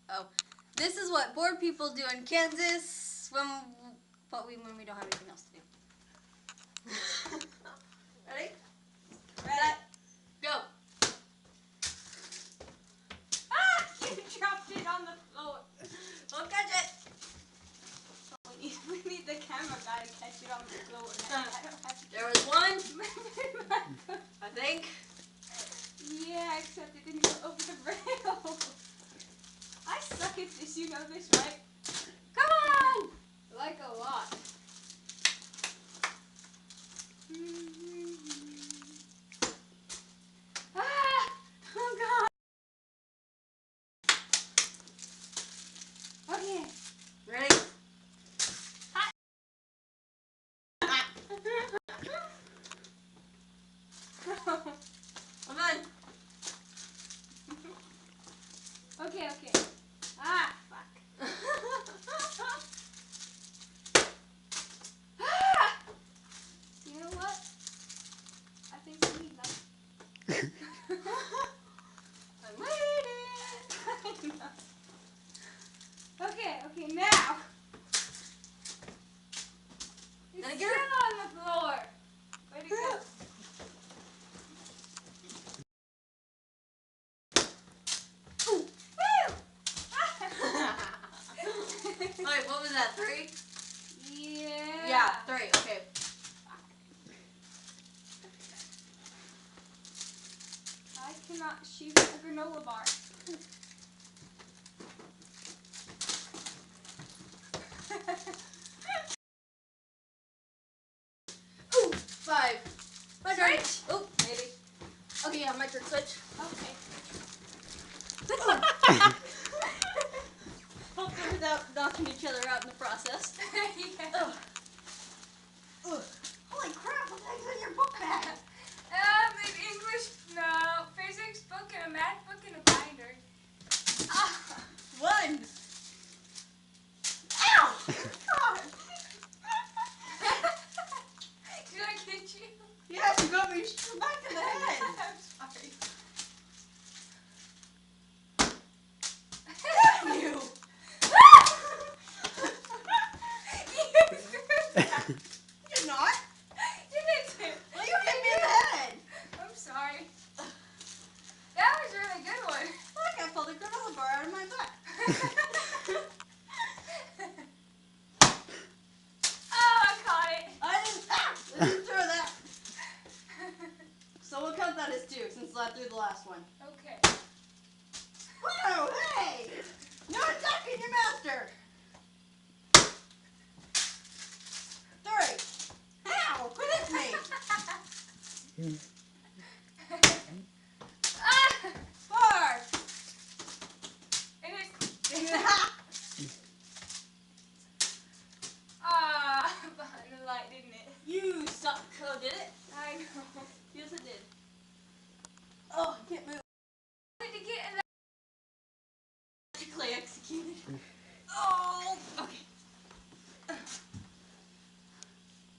Oh, this is what bored people do in Kansas when we don't have anything else to do. Ready? Ready? Go. Ah! You dropped it on the floor. Don't catch it. We need the camera guy to catch it on the floor. I don't have to. There was one, I think. Yeah, except it didn't go over the rail. I suck at this, you know this, right? Come on! Like a lot. Ah! Oh God. Okay. Ready? I'm on. Okay. Ah, fuck. Ah! You know what? I think we need that. I'm waiting. Okay, now. It's Gotta still get her. on the floor. Where'd it go? Wait, what was that? 3? Yeah. Yeah, 3. Okay. I cannot shoot a granola bar. Ooh, 5. My turn. Oh, maybe. Okay, yeah, my turn. Switch. Okay. Hopefully without knocking each other out in the process. Yeah. Ugh. Ugh. Holy crap, what the heck's in your book bag? An English, no, physics book and a math book and a binder. Ah, 1. Ow! God. Did I get you? Yes, you got me back in the head. I'm sorry. Damn you! You did not. You did too. Well, you hit me in the head. I'm sorry. That was a really good one. Look, I pulled a granola bar out of my butt. Oh, I caught it. I didn't throw that. So we'll count that as 2 since I threw the last one. Okay. Whoa, hey! No attacking your master! 3. Ow! Quit hitting me! Ah! 4. It is. Ah, behind the light, didn't it? You suck. Oh, did it? I know. Yes, it did. Oh, I can't move. I wanted to get in Magically executed. Oh! Okay.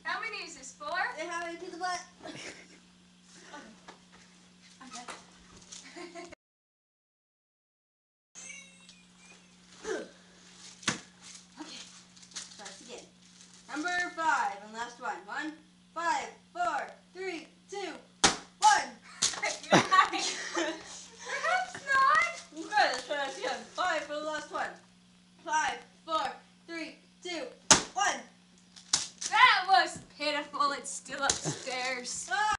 How many is this? 4? They have it to the butt. Okay. I'm done. Okay. Starts again. Number 5 and last one. 1, 5, 4, 3, 2, 1. That's not. Okay, let's try this again. 5 for the last one. 5, 4, 3, 2, 1. That was pitiful. It's still upstairs. Ah!